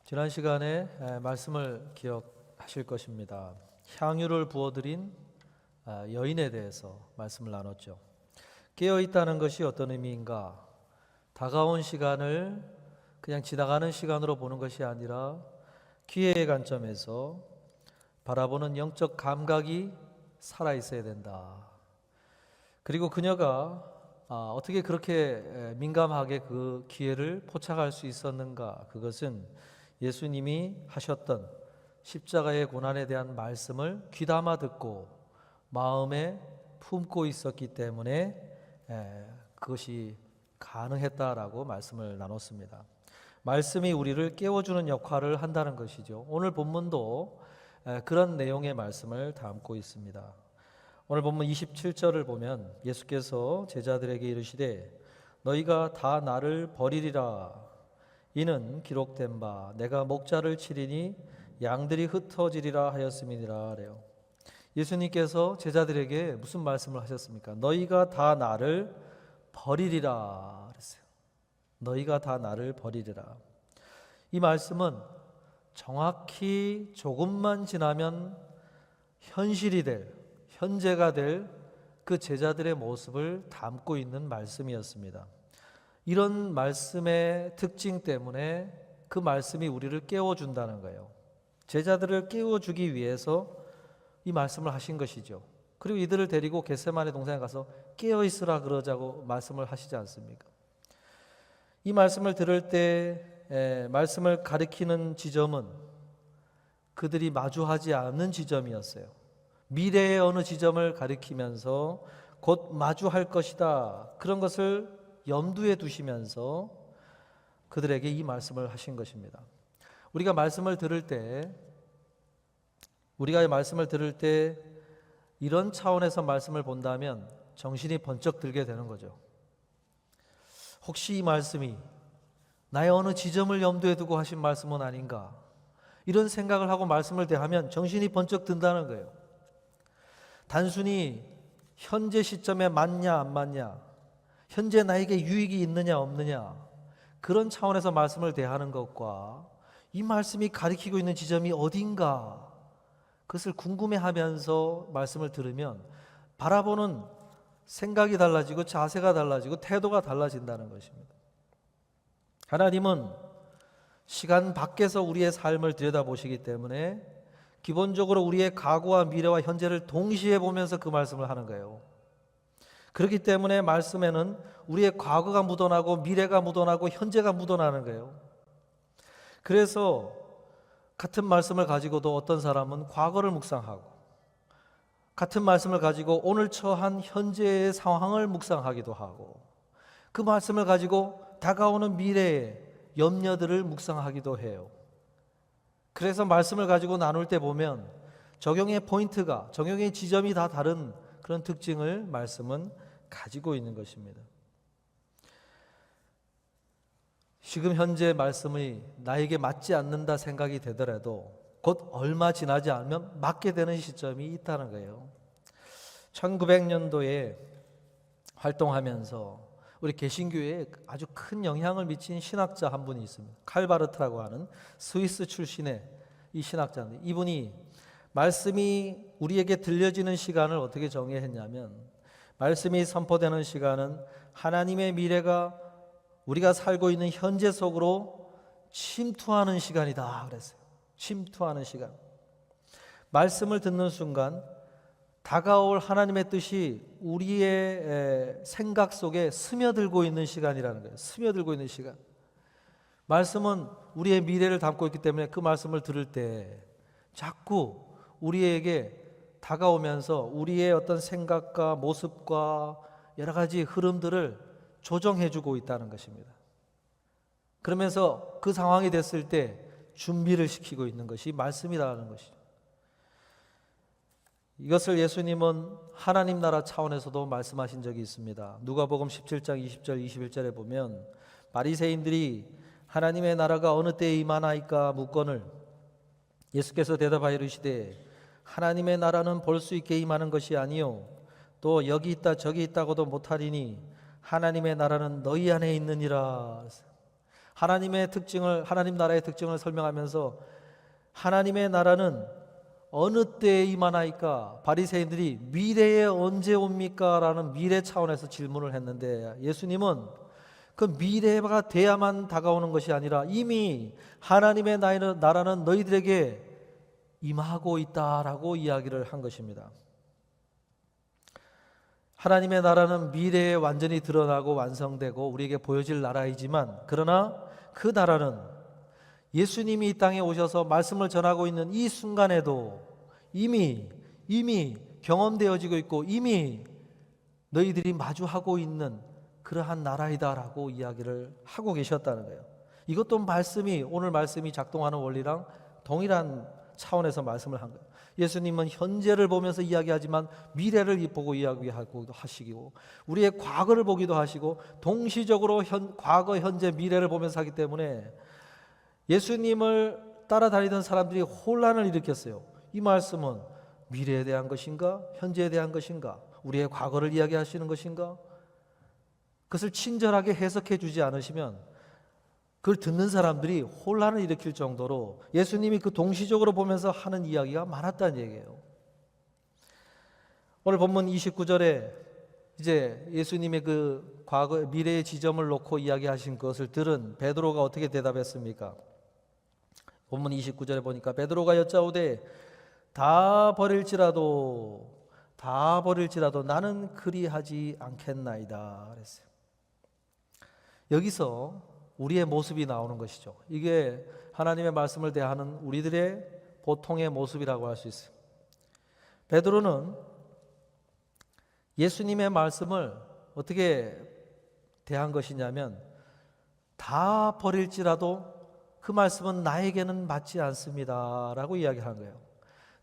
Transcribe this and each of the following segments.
지난 시간에 말씀을 기억하실 것입니다. 향유를 부어드린 여인에 대해서 말씀을 나눴죠. 깨어있다는 것이 어떤 의미인가? 다가온 시간을 그냥 지나가는 시간으로 보는 것이 아니라 기회의 관점에서 바라보는 영적 감각이 살아있어야 된다. 그리고 그녀가 어떻게 그렇게 민감하게 그 기회를 포착할 수 있었는가? 그것은 예수님이 하셨던 십자가의 고난에 대한 말씀을 귀담아 듣고 마음에 품고 있었기 때문에 그것이 가능했다라고 말씀을 나눴습니다. 말씀이 우리를 깨워주는 역할을 한다는 것이죠. 오늘 본문도 그런 내용의 말씀을 담고 있습니다. 오늘 본문 27절을 보면 예수께서 제자들에게 이르시되 너희가 다 나를 버리리라. 이는 기록된 바 내가 목자를 치리니 양들이 흩어지리라 하였음이니라 그래요. 예수님께서 제자들에게 무슨 말씀을 하셨습니까? 너희가 다 나를 버리리라 그랬어요. 너희가 다 나를 버리리라. 이 말씀은 정확히 조금만 지나면 현실이 될, 현재가 될 그 제자들의 모습을 담고 있는 말씀이었습니다. 이런 말씀의 특징 때문에 그 말씀이 우리를 깨워준다는 거예요. 제자들을 깨워주기 위해서 이 말씀을 하신 것이죠. 그리고 이들을 데리고 겟세마네 동산에 가서 깨어있으라 그러자고 말씀을 하시지 않습니까? 이 말씀을 들을 때 말씀을 가리키는 지점은 그들이 마주하지 않는 지점이었어요. 미래의 어느 지점을 가리키면서 곧 마주할 것이다. 그런 것을 염두에 두시면서 그들에게 이 말씀을 하신 것입니다. 우리가 말씀을 들을 때 이런 차원에서 말씀을 본다면 정신이 번쩍 들게 되는 거죠. 혹시 이 말씀이 나의 어느 지점을 염두에 두고 하신 말씀은 아닌가? 이런 생각을 하고 말씀을 대하면 정신이 번쩍 든다는 거예요. 단순히 현재 시점에 맞냐 안 맞냐, 현재 나에게 유익이 있느냐 없느냐, 그런 차원에서 말씀을 대하는 것과 이 말씀이 가리키고 있는 지점이 어딘가, 그것을 궁금해하면서 말씀을 들으면 바라보는 생각이 달라지고 자세가 달라지고 태도가 달라진다는 것입니다. 하나님은 시간 밖에서 우리의 삶을 들여다보시기 때문에 기본적으로 우리의 과거와 미래와 현재를 동시에 보면서 그 말씀을 하는 거예요. 그렇기 때문에 말씀에는 우리의 과거가 묻어나고 미래가 묻어나고 현재가 묻어나는 거예요. 그래서 같은 말씀을 가지고도 어떤 사람은 과거를 묵상하고 같은 말씀을 가지고 오늘 처한 현재의 상황을 묵상하기도 하고 그 말씀을 가지고 다가오는 미래의 염려들을 묵상하기도 해요. 그래서 말씀을 가지고 나눌 때 보면 적용의 포인트가, 적용의 지점이 다 다른 그런 특징을 말씀은 가지고 있는 것입니다. 지금 현재 말씀이 나에게 맞지 않는다 생각이 되더라도 곧 얼마 지나지 않으면 맞게 되는 시점이 있다는 거예요. 1900년도에 활동하면서 우리 개신교회에 아주 큰 영향을 미친 신학자 한 분이 있습니다. 칼바르트라고 하는 스위스 출신의 이 신학자인데, 이분이 말씀이 우리에게 들려지는 시간을 어떻게 정의했냐면, 말씀이 선포되는 시간은 하나님의 미래가 우리가 살고 있는 현재 속으로 침투하는 시간이다 그랬어요. 침투하는 시간. 말씀을 듣는 순간 다가올 하나님의 뜻이 우리의 생각 속에 스며들고 있는 시간이라는 거예요. 스며들고 있는 시간. 말씀은 우리의 미래를 담고 있기 때문에 그 말씀을 들을 때 자꾸 우리에게 다가오면서 우리의 어떤 생각과 모습과 여러 가지 흐름들을 조정해주고 있다는 것입니다. 그러면서 그 상황이 됐을 때 준비를 시키고 있는 것이 말씀이라는 것이죠. 이것을 예수님은 하나님 나라 차원에서도 말씀하신 적이 있습니다. 누가복음 17장 20절 21절에 보면 바리새인들이 하나님의 나라가 어느 때에 임하나이까 묻거늘 예수께서 대답하여 이르시되 하나님의 나라는 볼 수 있게 임하는 것이 아니요 또 여기 있다 저기 있다고도 못하리니 하나님의 나라는 너희 안에 있느니라. 하나님 나라의 특징을 설명하면서 하나님의 나라는 어느 때에 임하나이까? 바리새인들이 미래에 언제 옵니까? 라는 미래 차원에서 질문을 했는데 예수님은 그 미래가 돼야만 다가오는 것이 아니라 이미 하나님의 나라는 너희들에게 임하고 있다라고 이야기를 한 것입니다. 하나님의 나라는 미래에 완전히 드러나고 완성되고 우리에게 보여질 나라이지만 그러나 그 나라는 예수님이 이 땅에 오셔서 말씀을 전하고 있는 이 순간에도 이미 경험되어지고 있고 이미 너희들이 마주하고 있는 그러한 나라이다라고 이야기를 하고 계셨다는 거예요. 이것도 오늘 말씀이 작동하는 원리랑 동일한 차원에서 말씀을 한 거예요. 예수님은 현재를 보면서 이야기하지만 미래를 보고 이야기하기도 하시고 우리의 과거를 보기도 하시고 동시적으로 과거, 현재, 미래를 보면서 하기 때문에 예수님을 따라다니던 사람들이 혼란을 일으켰어요. 이 말씀은 미래에 대한 것인가? 현재에 대한 것인가? 우리의 과거를 이야기하시는 것인가? 그것을 친절하게 해석해 주지 않으시면 그걸 듣는 사람들이 혼란을 일으킬 정도로 예수님이 그 동시적으로 보면서 하는 이야기가 많았다는 얘기예요. 오늘 본문 29절에 이제 예수님의 그 과거, 미래의 지점을 놓고 이야기하신 것을 들은 베드로가 어떻게 대답했습니까? 본문 29절에 보니까 베드로가 여짜오되 다 버릴지라도 나는 그리하지 않겠나이다 그랬어요. 여기서 우리의 모습이 나오는 것이죠. 이게 하나님의 말씀을 대하는 우리들의 보통의 모습이라고 할 수 있어요. 베드로는 예수님의 말씀을 어떻게 대한 것이냐면 다 버릴지라도 그 말씀은 나에게는 맞지 않습니다 라고 이야기하는 거예요.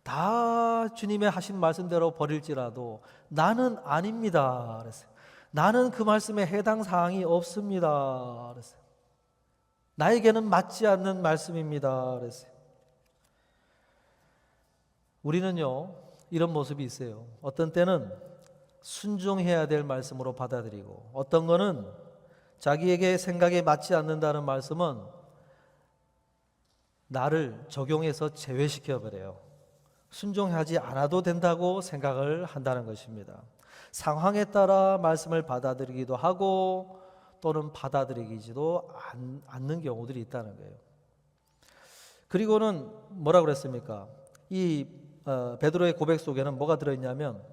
다 주님의 하신 말씀대로 버릴지라도 나는 아닙니다 그랬어요. 나는 그 말씀에 해당 사항이 없습니다 그랬어요. 나에게는 맞지 않는 말씀입니다 그랬어요. 우리는요 이런 모습이 있어요. 어떤 때는 순종해야 될 말씀으로 받아들이고 어떤 거는 자기에게 생각에 맞지 않는다는 말씀은 나를 적용해서 제외시켜 버려요. 순종하지 않아도 된다고 생각을 한다는 것입니다. 상황에 따라 말씀을 받아들이기도 하고 또는 받아들이지도 않는 경우들이 있다는 거예요. 그리고는 뭐라고 그랬습니까? 이 베드로의 고백 속에는 뭐가 들어있냐면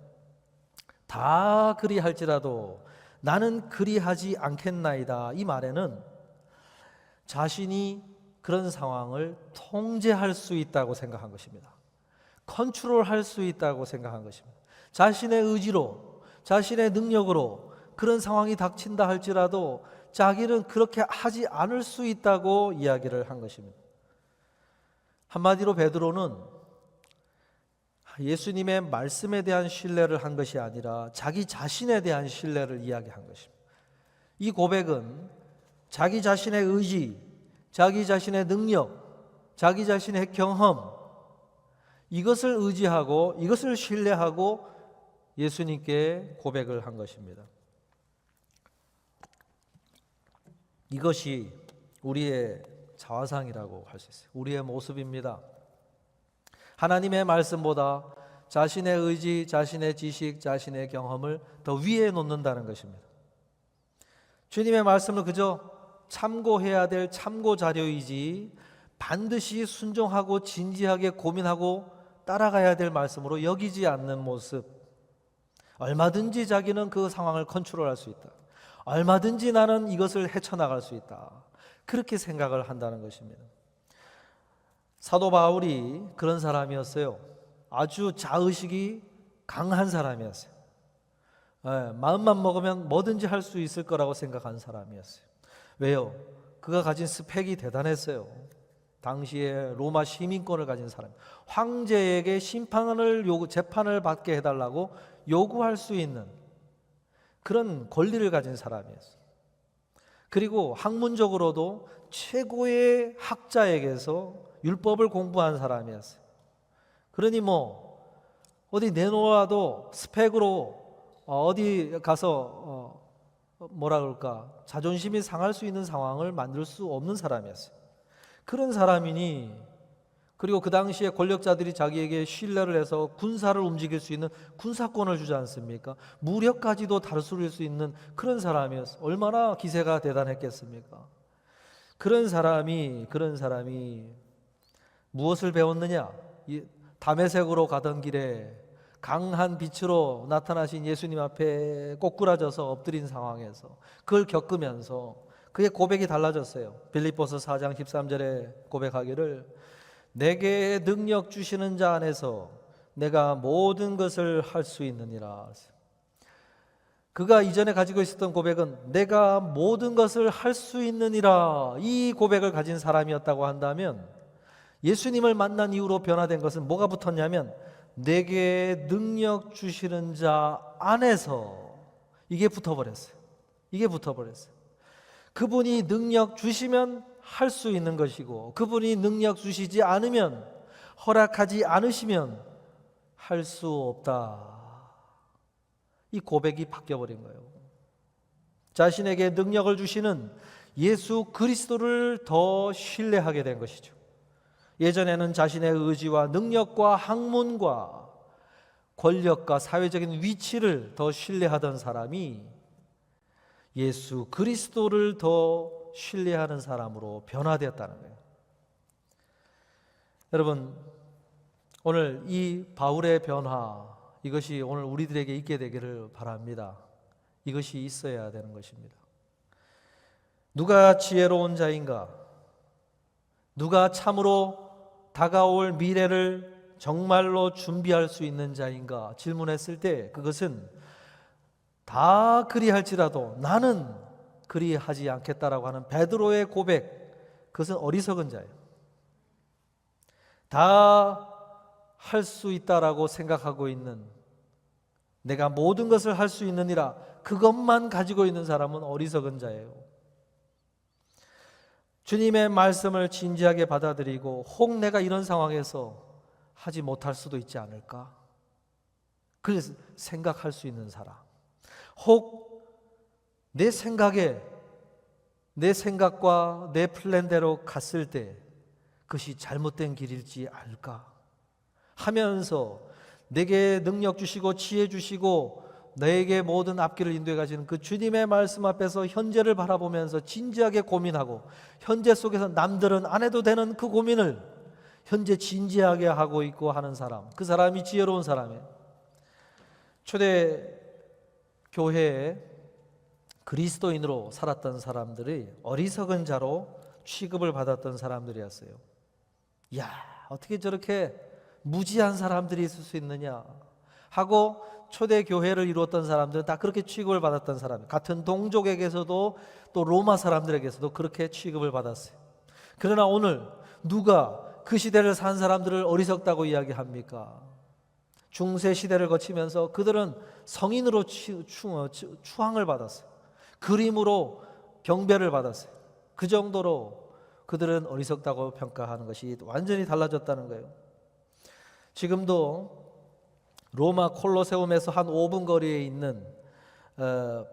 다 그리할지라도 나는 그리하지 않겠나이다. 이 말에는 자신이 그런 상황을 통제할 수 있다고 생각한 것입니다. 컨트롤할 수 있다고 생각한 것입니다. 자신의 의지로, 자신의 능력으로 그런 상황이 닥친다 할지라도 자기는 그렇게 하지 않을 수 있다고 이야기를 한 것입니다. 한마디로 베드로는 예수님의 말씀에 대한 신뢰를 한 것이 아니라 자기 자신에 대한 신뢰를 이야기한 것입니다. 이 고백은 자기 자신의 의지, 자기 자신의 능력, 자기 자신의 경험 이것을 의지하고 이것을 신뢰하고 예수님께 고백을 한 것입니다. 이것이 우리의 자화상이라고 할 수 있어요. 우리의 모습입니다. 하나님의 말씀보다 자신의 의지, 자신의 지식, 자신의 경험을 더 위에 놓는다는 것입니다. 주님의 말씀을 그저 참고해야 될 참고 자료이지 반드시 순종하고 진지하게 고민하고 따라가야 될 말씀으로 여기지 않는 모습. 얼마든지 자기는 그 상황을 컨트롤할 수 있다. 얼마든지 나는 이것을 헤쳐나갈 수 있다. 그렇게 생각을 한다는 것입니다. 사도 바울이 그런 사람이었어요. 아주 자의식이 강한 사람이었어요. 마음만 먹으면 뭐든지 할 수 있을 거라고 생각한 사람이었어요. 왜요? 그가 가진 스펙이 대단했어요. 당시에 로마 시민권을 가진 사람, 황제에게 재판을 받게 해달라고 요구할 수 있는 그런 권리를 가진 사람이었어요. 그리고 학문적으로도 최고의 학자에게서 율법을 공부한 사람이었어요. 그러니 어디 내놓아도 스펙으로 어디 가서 뭐라 그럴까, 자존심이 상할 수 있는 상황을 만들 수 없는 사람이었어요. 그런 사람이니, 그리고 그 당시에 권력자들이 자기에게 신뢰를 해서 군사를 움직일 수 있는 군사권을 주지 않습니까? 무력까지도 다스릴 수 있는 그런 사람이었어요. 얼마나 기세가 대단했겠습니까? 그런 사람이 무엇을 배웠느냐? 다메섹으로 가던 길에 강한 빛으로 나타나신 예수님 앞에 꼬꾸라져서 엎드린 상황에서 그걸 겪으면서 그의 고백이 달라졌어요. 빌립보서 4장 13절에 고백하기를 내게 능력 주시는 자 안에서 내가 모든 것을 할 수 있느니라. 그가 이전에 가지고 있었던 고백은 내가 모든 것을 할 수 있느니라, 이 고백을 가진 사람이었다고 한다면, 예수님을 만난 이후로 변화된 것은 뭐가 붙었냐면 내게 능력 주시는 자 안에서, 이게 붙어버렸어요. 그분이 능력 주시면 할 수 있는 것이고, 그분이 능력 주시지 않으면, 허락하지 않으시면 할 수 없다. 이 고백이 바뀌어버린 거예요. 자신에게 능력을 주시는 예수 그리스도를 더 신뢰하게 된 것이죠. 예전에는 자신의 의지와 능력과 학문과 권력과 사회적인 위치를 더 신뢰하던 사람이 예수 그리스도를 더 신뢰하는 사람으로 변화되었다는 거예요. 여러분, 오늘 이 바울의 변화, 이것이 오늘 우리들에게 있게 되기를 바랍니다. 이것이 있어야 되는 것입니다. 누가 지혜로운 자인가? 누가 참으로 다가올 미래를 정말로 준비할 수 있는 자인가? 질문했을 때 그것은 다 그리할지라도 나는 그리하지 않겠다라고 하는 베드로의 고백, 그것은 어리석은 자예요. 다 할 수 있다라고 생각하고 있는, 내가 모든 것을 할 수 있느니라 그것만 가지고 있는 사람은 어리석은 자예요. 주님의 말씀을 진지하게 받아들이고 혹 내가 이런 상황에서 하지 못할 수도 있지 않을까? 그래서 생각할 수 있는 사람, 혹 내 생각과 내 플랜대로 갔을 때 그것이 잘못된 길일지 알까 하면서 내게 능력 주시고 지혜 주시고 너에게 모든 앞길을 인도해 가시는 그 주님의 말씀 앞에서 현재를 바라보면서 진지하게 고민하고, 현재 속에서 남들은 안 해도 되는 그 고민을 현재 진지하게 하고 있고 하는 사람, 그 사람이 지혜로운 사람이에요. 초대 교회에 그리스도인으로 살았던 사람들이 어리석은 자로 취급을 받았던 사람들이었어요. 야, 어떻게 저렇게 무지한 사람들이 있을 수 있느냐 하고 초대 교회를 이루었던 사람들은 다 그렇게 취급을 받았던 사람이에요. 같은 동족에게서도 또 로마 사람들에게서도 그렇게 취급을 받았어요. 그러나 오늘 누가 그 시대를 산 사람들을 어리석다고 이야기합니까? 중세 시대를 거치면서 그들은 성인으로 추앙을 받았어요. 그림으로 경배를 받았어요. 그 정도로 그들은 어리석다고 평가하는 것이 완전히 달라졌다는 거예요. 지금도 로마 콜로세움에서 한 5분 거리에 있는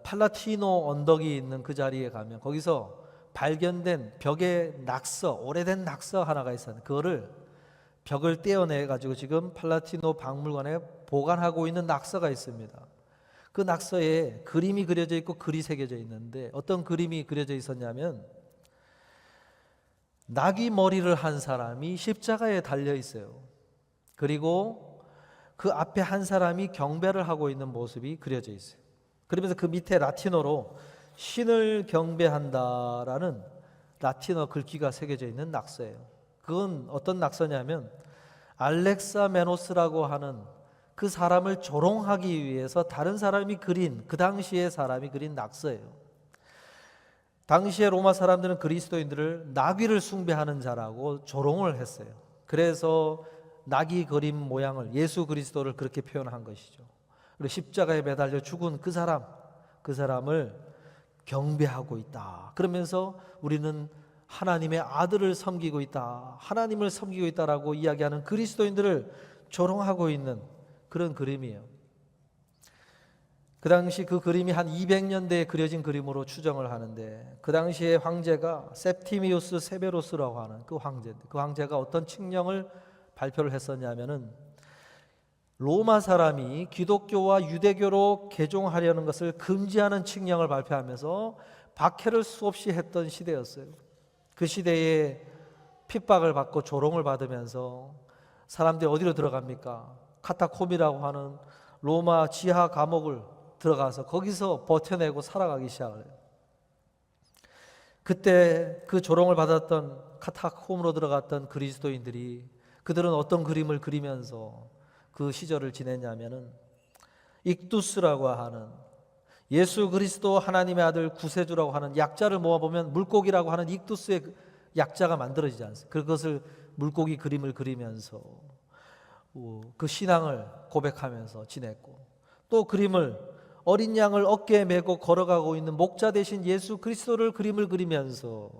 팔라티노 언덕이 있는 그 자리에 가면 거기서 발견된 벽에 낙서, 오래된 낙서 하나가 있었는데 그거를 벽을 떼어내 가지고 지금 팔라티노 박물관에 보관하고 있는 낙서가 있습니다. 그 낙서에 그림이 그려져 있고 글이 새겨져 있는데 어떤 그림이 그려져 있었냐면 나귀 머리를 한 사람이 십자가에 달려 있어요. 그리고 그 앞에 한 사람이 경배를 하고 있는 모습이 그려져 있어요. 그러면서 그 밑에 라틴어로 신을 경배한다라는 라틴어 글귀가 새겨져 있는 낙서예요. 그건 어떤 낙서냐면 알렉사메노스라고 하는 그 사람을 조롱하기 위해서 다른 사람이 그린, 그 당시의 사람이 그린 낙서예요. 당시의 로마 사람들은 그리스도인들을 나귀를 숭배하는 자라고 조롱을 했어요. 그래서 나귀 그림 모양을, 예수 그리스도를 그렇게 표현한 것이죠. 그리고 십자가에 매달려 죽은 그 사람을 경배하고 있다. 그러면서 우리는 하나님의 아들을 섬기고 있다, 하나님을 섬기고 있다라고 이야기하는 그리스도인들을 조롱하고 있는 그런 그림이에요. 그 당시 그 그림이 한 200년대에 그려진 그림으로 추정을 하는데, 그 당시의 황제가 septimius severus라고 하는 그 황제인데, 그 황제가 어떤 칙령을 발표를 했었냐면은 로마 사람이 기독교와 유대교로 개종하려는 것을 금지하는 칙령을 발표하면서 박해를 수없이 했던 시대였어요. 그 시대에 핍박을 받고 조롱을 받으면서 사람들이 어디로 들어갑니까? 카타콤이라고 하는 로마 지하 감옥을 들어가서 거기서 버텨내고 살아가기 시작을 해요. 그때 그 조롱을 받았던 카타콤으로 들어갔던 그리스도인들이, 그들은 어떤 그림을 그리면서 그 시절을 지냈냐면은 익두스라고 하는 예수 그리스도 하나님의 아들 구세주라고 하는 약자를 모아보면 물고기라고 하는 익두스의 약자가 만들어지지 않습니까? 그것을 물고기 그림을 그리면서 그 신앙을 고백하면서 지냈고, 또 그림을 어린 양을 어깨에 메고 걸어가고 있는 목자 대신 예수 그리스도를 그림을 그리면서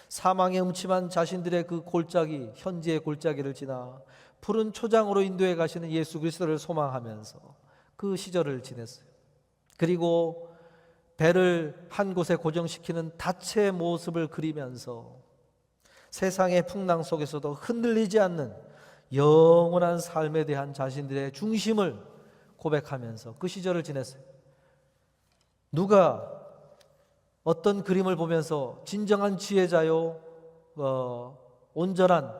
사망의 음침한 자신들의 그 골짜기, 현재의 골짜기를 지나 푸른 초장으로 인도해 가시는 예수 그리스도를 소망하면서 그 시절을 지냈어요. 그리고 배를 한 곳에 고정시키는 닻의 모습을 그리면서 세상의 풍랑 속에서도 흔들리지 않는 영원한 삶에 대한 자신들의 중심을 고백하면서 그 시절을 지냈어요. 누가 어떤 그림을 보면서 진정한 지혜자요, 온전한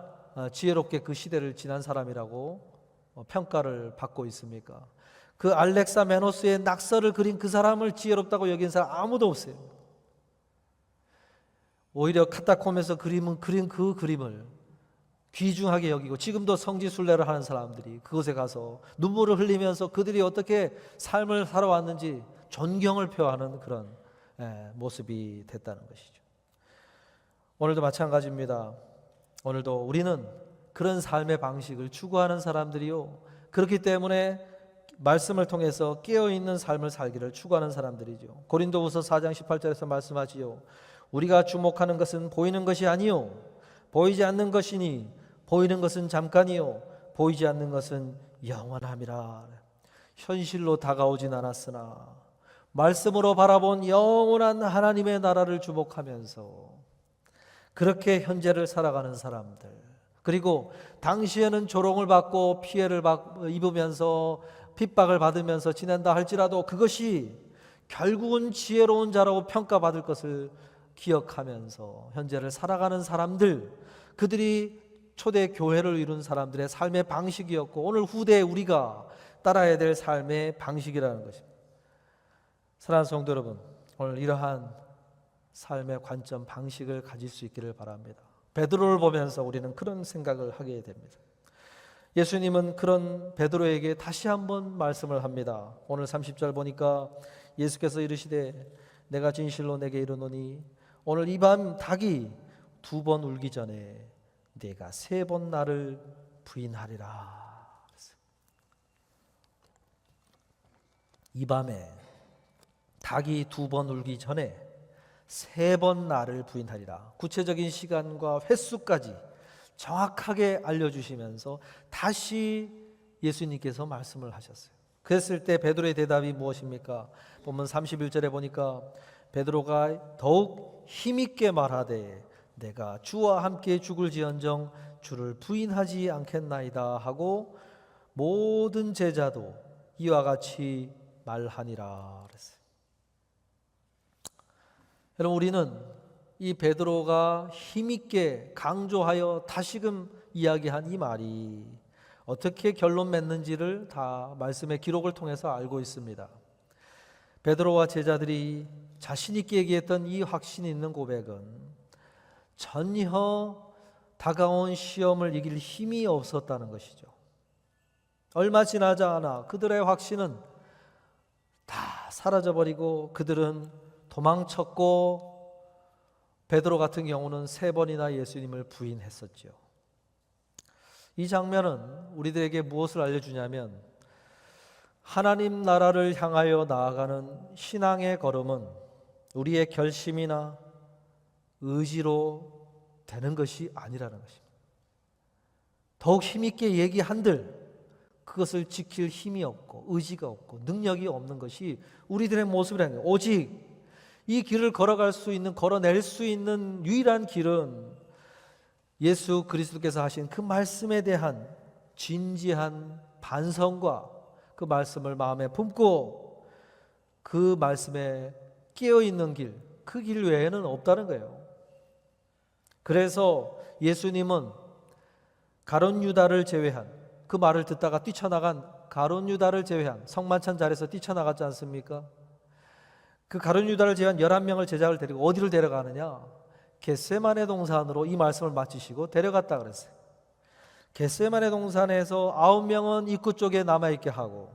지혜롭게 그 시대를 지난 사람이라고 평가를 받고 있습니까? 그 알렉사메노스의 낙서를 그린 그 사람을 지혜롭다고 여긴 사람 아무도 없어요. 오히려 카타콤에서 그린 그 그림을 귀중하게 여기고, 지금도 성지순례를 하는 사람들이 그곳에 가서 눈물을 흘리면서 그들이 어떻게 삶을 살아왔는지 존경을 표하는 그런 모습이 됐다는 것이죠. 오늘도 마찬가지입니다. 오늘도 우리는 그런 삶의 방식을 추구하는 사람들이요, 그렇기 때문에 말씀을 통해서 깨어있는 삶을 살기를 추구하는 사람들이죠. 고린도후서 4장 18절에서 말씀하지요. 우리가 주목하는 것은 보이는 것이 아니요 보이지 않는 것이니 보이는 것은 잠깐이요 보이지 않는 것은 영원함이라. 현실로 다가오진 않았으나 말씀으로 바라본 영원한 하나님의 나라를 주목하면서 그렇게 현재를 살아가는 사람들, 그리고 당시에는 조롱을 받고 피해를 입으면서 핍박을 받으면서 지낸다 할지라도 그것이 결국은 지혜로운 자라고 평가받을 것을 기억하면서 현재를 살아가는 사람들, 그들이 초대 교회를 이룬 사람들의 삶의 방식이었고, 오늘 후대에 우리가 따라야 될 삶의 방식이라는 것입니다. 사랑하는 성도 여러분, 오늘 이러한 삶의 관점, 방식을 가질 수 있기를 바랍니다. 베드로를 보면서 우리는 그런 생각을 하게 됩니다. 예수님은 그런 베드로에게 다시 한번 말씀을 합니다. 오늘 30절 보니까 예수께서 이르시되 내가 진실로 내게 이르노니 오늘 이 밤 닭이 2번 울기 전에 네가 3번 나를 부인하리라. 이 밤에 닭이 2번 울기 전에 3번 나를 부인하리라. 구체적인 시간과 횟수까지 정확하게 알려주시면서 다시 예수님께서 말씀을 하셨어요. 그랬을 때 베드로의 대답이 무엇입니까? 본문 31절에 보니까 베드로가 더욱 힘있게 말하되 내가 주와 함께 죽을지언정 주를 부인하지 않겠나이다 하고 모든 제자도 이와 같이 말하니라 그랬어요. 여러분, 우리는 이 베드로가 힘있게 강조하여 다시금 이야기한 이 말이 어떻게 결론 맺는지를 다 말씀의 기록을 통해서 알고 있습니다. 베드로와 제자들이 자신 있게 얘기했던 이 확신 있는 고백은 전혀 다가온 시험을 이길 힘이 없었다는 것이죠. 얼마 지나지 않아 그들의 확신은 다 사라져버리고 그들은 도망쳤고, 베드로 같은 경우는 3번이나 예수님을 부인했었죠. 이 장면은 우리들에게 무엇을 알려주냐면, 하나님 나라를 향하여 나아가는 신앙의 걸음은 우리의 결심이나 의지로 되는 것이 아니라는 것입니다. 더욱 힘있게 얘기한들 그것을 지킬 힘이 없고 의지가 없고 능력이 없는 것이 우리들의 모습이라는 거예요. 오직 이 길을 걸어낼 수 있는 유일한 길은 예수 그리스도께서 하신 그 말씀에 대한 진지한 반성과 그 말씀을 마음에 품고 그 말씀에 깨어있는 길, 그 길 외에는 없다는 거예요. 그래서 예수님은 가룟 유다를 제외한, 그 말을 듣다가 뛰쳐나간 가룟 유다를 제외한, 성만찬 자리에서 뛰쳐나갔지 않습니까? 그 가룟 유다를 제외한 11명을 제자를 데리고 어디를 데려가느냐? 겟세마네 동산으로 이 말씀을 마치시고 데려갔다 그랬어요. 겟세마네 동산에서 9명은 입구 쪽에 남아있게 하고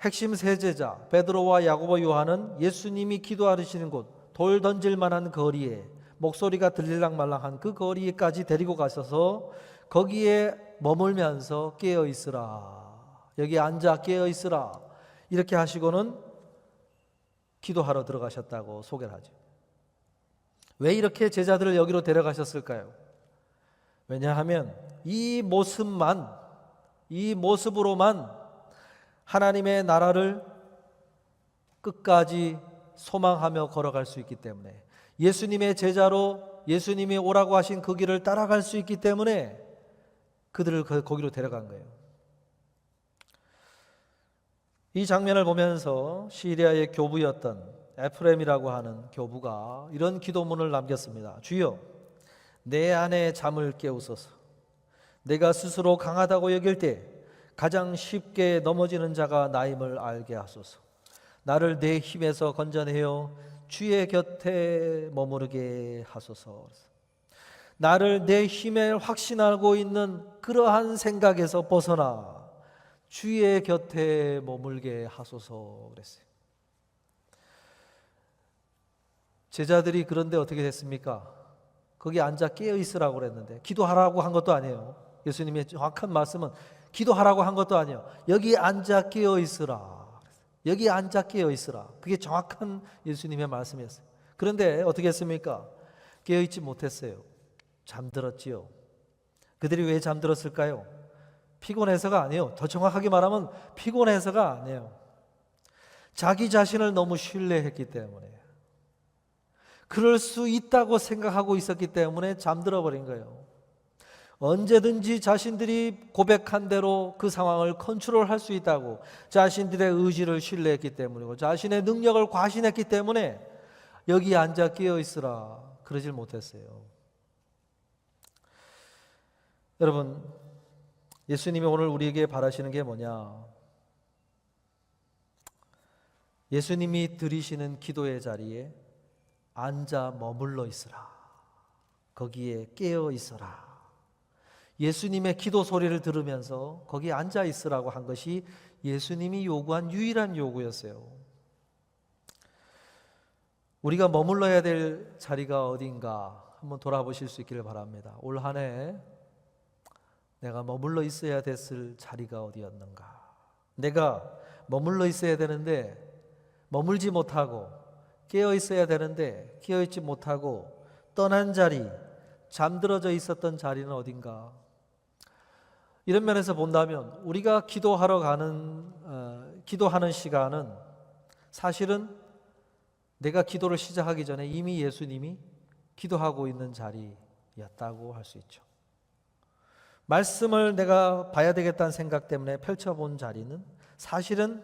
핵심 세 제자 베드로와 야고보 요한은 예수님이 기도하시는 곳, 돌 던질 만한 거리에, 목소리가 들릴랑말랑한 그 거리까지 데리고 가셔서 거기에 머물면서 깨어 있으라, 여기 앉아 깨어 있으라, 이렇게 하시고는 기도하러 들어가셨다고 소개를 하죠. 왜 이렇게 제자들을 여기로 데려가셨을까요? 왜냐하면 이 모습으로만 하나님의 나라를 끝까지 소망하며 걸어갈 수 있기 때문에, 예수님의 제자로 예수님이 오라고 하신 그 길을 따라갈 수 있기 때문에 그들을 거기로 데려간 거예요. 이 장면을 보면서 시리아의 교부였던 에프렘이라고 하는 교부가 이런 기도문을 남겼습니다. 주여, 내 안에 잠을 깨우소서. 내가 스스로 강하다고 여길 때 가장 쉽게 넘어지는 자가 나임을 알게 하소서. 나를 내 힘에서 건져내어 주의 곁에 머무르게 하소서. 나를 내 힘에 확신하고 있는 그러한 생각에서 벗어나 주의 곁에 머물게 하소서 그랬어요. 제자들이 그런데 어떻게 됐습니까? 거기 앉아 깨어 있으라고 그랬는데, 기도하라고 한 것도 아니에요. 예수님의 정확한 말씀은 기도하라고 한 것도 아니에요. 여기 앉아 깨어 있으라. 여기 앉아 깨어 있으라. 그게 정확한 예수님의 말씀이었어요. 그런데 어떻게 했습니까? 깨어 있지 못했어요. 잠들었지요. 그들이 왜 잠들었을까요? 피곤해서가 아니에요. 더 정확하게 말하면 피곤해서가 아니에요. 자기 자신을 너무 신뢰했기 때문에, 그럴 수 있다고 생각하고 있었기 때문에 잠들어 버린 거예요. 언제든지 자신들이 고백한 대로 그 상황을 컨트롤할 수 있다고 자신들의 의지를 신뢰했기 때문이고, 자신의 능력을 과신했기 때문에 여기 앉아 깨어 있으라 그러질 못했어요. 여러분, 예수님이 오늘 우리에게 바라시는 게 뭐냐? 예수님이 드리시는 기도의 자리에 앉아 머물러 있으라. 거기에 깨어 있어라. 예수님의 기도 소리를 들으면서 거기에 앉아 있으라고 한 것이 예수님이 요구한 유일한 요구였어요. 우리가 머물러야 될 자리가 어딘가 한번 돌아보실 수 있기를 바랍니다. 올 한 해 내가 머물러 있어야 됐을 자리가 어디였는가? 내가 머물러 있어야 되는데 머물지 못하고, 깨어 있어야 되는데 깨어 있지 못하고 떠난 자리, 잠들어져 있었던 자리는 어딘가? 이런 면에서 본다면 우리가 기도하는 시간은 사실은 내가 기도를 시작하기 전에 이미 예수님이 기도하고 있는 자리였다고 할 수 있죠. 말씀을 내가 봐야 되겠다는 생각 때문에 펼쳐본 자리는 사실은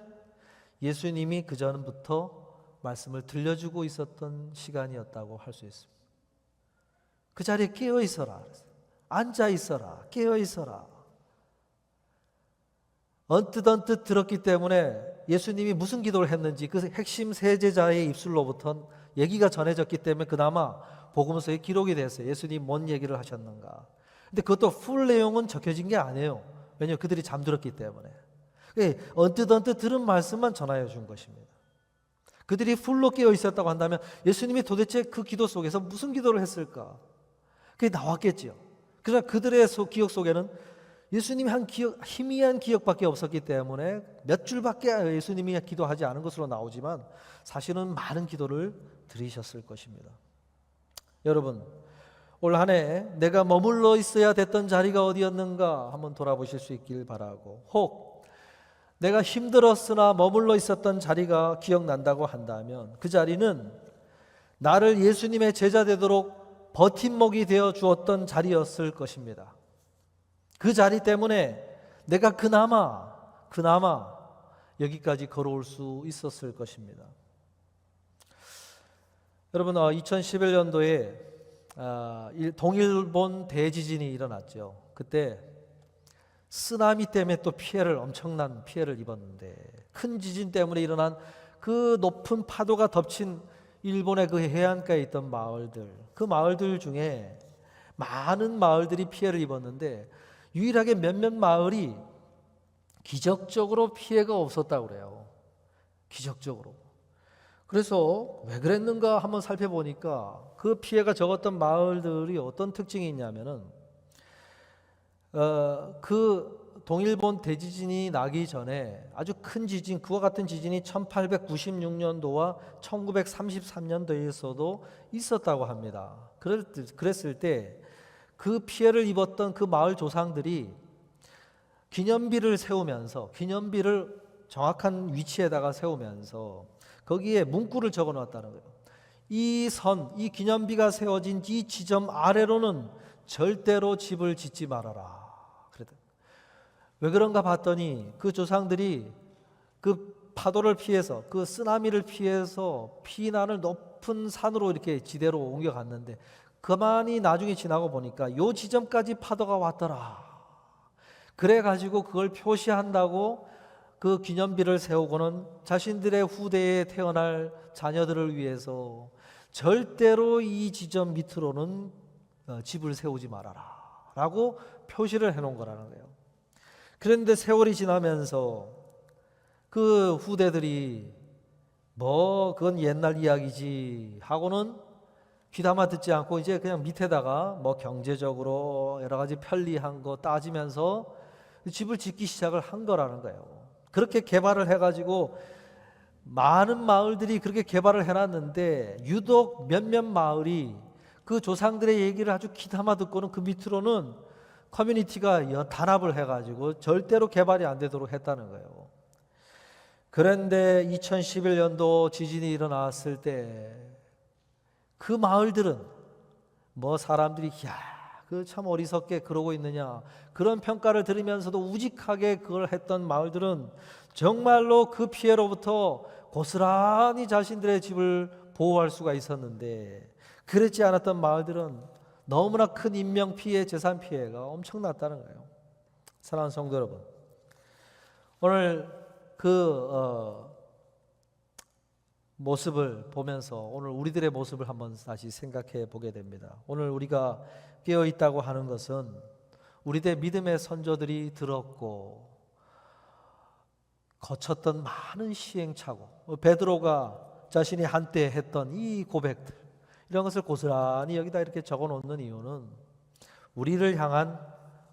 예수님이 그 전부터 말씀을 들려주고 있었던 시간이었다고 할 수 있습니다. 그 자리에 깨어 있어라, 앉아 있어라, 깨어 있어라. 언뜻 들었기 때문에 예수님이 무슨 기도를 했는지 그 핵심 세 제자의 입술로부터 얘기가 전해졌기 때문에 그나마 복음서에 기록이 됐어요. 예수님이 뭔 얘기를 하셨는가. 근데 그것도 풀 내용은 적혀진 게 아니에요. 왜냐하면 그들이 잠들었기 때문에. 언뜻 들은 말씀만 전하여 준 것입니다. 그들이 풀로 깨어 있었다고 한다면 예수님이 도대체 그 기도 속에서 무슨 기도를 했을까? 그게 나왔겠지요. 그러나 그들의 기억 속에는 예수님이 한 희미한 기억밖에 없었기 때문에 몇 줄밖에 예수님이 기도하지 않은 것으로 나오지만 사실은 많은 기도를 드리셨을 것입니다. 여러분, 올 한 해 내가 머물러 있어야 됐던 자리가 어디였는가 한번 돌아보실 수 있길 바라고, 혹 내가 힘들었으나 머물러 있었던 자리가 기억난다고 한다면 그 자리는 나를 예수님의 제자 되도록 버팀목이 되어 주었던 자리였을 것입니다. 그 자리 때문에 내가 그나마 여기까지 걸어올 수 있었을 것입니다. 여러분, 2011년도에 동일본 대지진이 일어났죠. 그때 쓰나미 때문에 또 엄청난 피해를 입었는데, 큰 지진 때문에 일어난 그 높은 파도가 덮친 일본의 그 해안가에 있던 마을들, 그 마을들 중에 많은 마을들이 피해를 입었는데 유일하게 몇몇 마을이 기적적으로 피해가 없었다고 그래요. 기적적으로. 그래서 왜 그랬는가 한번 살펴보니까 그 피해가 적었던 마을들이 어떤 특징이 있냐면은 그 동일본 대지진이 나기 전에 아주 큰 지진, 그와 같은 지진이 1896년도와 1933년도에서도 있었다고 합니다. 그랬을 때 그 피해를 입었던 그 마을 조상들이 기념비를 정확한 위치에다가 세우면서 거기에 문구를 적어 놨다는 거예요. 이 기념비가 세워진 이 지점 아래로는 절대로 집을 짓지 말아라. 왜 그런가 봤더니 그 조상들이 그 파도를 피해서, 그 쓰나미를 피해서 피난을 높은 산으로 이렇게 지대로 옮겨갔는데 그만이 나중에 지나고 보니까 요 지점까지 파도가 왔더라. 그래가지고 그걸 표시한다고 그 기념비를 세우고는 자신들의 후대에 태어날 자녀들을 위해서 절대로 이 지점 밑으로는 집을 세우지 말아라 라고 표시를 해놓은 거라는 거예요. 그런데 세월이 지나면서 그 후대들이 그건 옛날 이야기지 하고는 귀담아 듣지 않고 이제 그냥 밑에다가 경제적으로 여러 가지 편리한 거 따지면서 집을 짓기 시작을 한 거라는 거예요. 그렇게 개발을 해가지고 많은 마을들이 그렇게 개발을 해놨는데 유독 몇몇 마을이 그 조상들의 얘기를 아주 귀담아 듣고는 그 밑으로는 커뮤니티가 단합을 해가지고 절대로 개발이 안 되도록 했다는 거예요. 그런데 2011년도 지진이 일어났을 때 그 마을들은 사람들이 그 참 어리석게 그러고 있느냐 그런 평가를 들으면서도 우직하게 그걸 했던 마을들은 정말로 그 피해로부터 고스란히 자신들의 집을 보호할 수가 있었는데, 그렇지 않았던 마을들은 너무나 큰 인명 피해, 재산 피해가 엄청났다는 거예요. 사랑하는 성도 여러분, 오늘 그 모습을 보면서 오늘 우리들의 모습을 한번 다시 생각해 보게 됩니다. 오늘 우리가 깨어 있다고 하는 것은 우리들의 믿음의 선조들이 들었고 거쳤던 많은 시행착오, 베드로가 자신이 한때 했던 이 고백들, 이런 것을 고스란히 여기다 이렇게 적어 놓는 이유는 우리를 향한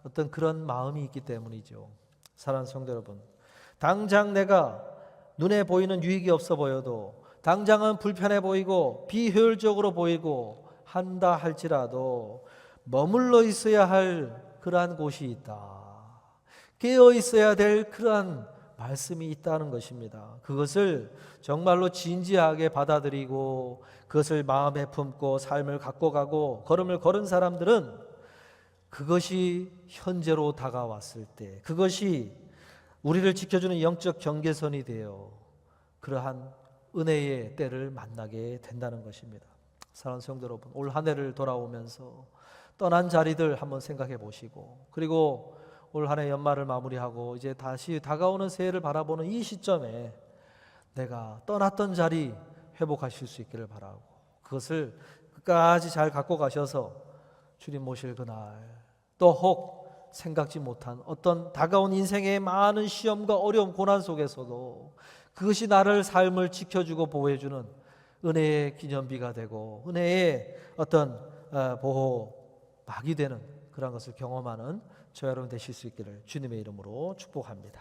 어떤 그런 마음이 있기 때문이죠. 사랑하는 성도 여러분, 당장 내가 눈에 보이는 유익이 없어 보여도, 당장은 불편해 보이고 비효율적으로 보이고 한다 할지라도 머물러 있어야 할 그러한 곳이 있다. 깨어 있어야 될 그러한 말씀이 있다는 것입니다. 그것을 정말로 진지하게 받아들이고 그것을 마음에 품고 삶을 갖고 가고 걸음을 걸은 사람들은 그것이 현재로 다가왔을 때 그것이 우리를 지켜주는 영적 경계선이 되어 그러한 은혜의 때를 만나게 된다는 것입니다. 사랑하는 성도 여러분, 올 한 해를 돌아오면서 떠난 자리들 한번 생각해 보시고, 그리고 올 한 해 연말을 마무리하고 이제 다시 다가오는 새해를 바라보는 이 시점에 내가 떠났던 자리 회복하실 수 있기를 바라고, 그것을 끝까지 잘 갖고 가셔서 주님 모실 그날, 또 혹 생각지 못한 어떤 다가온 인생의 많은 시험과 어려움, 고난 속에서도 그것이 나를 삶을 지켜주고 보호해주는 은혜의 기념비가 되고 은혜의 어떤 보호막이 되는 그런 것을 경험하는 저 여러분 되실 수 있기를 주님의 이름으로 축복합니다.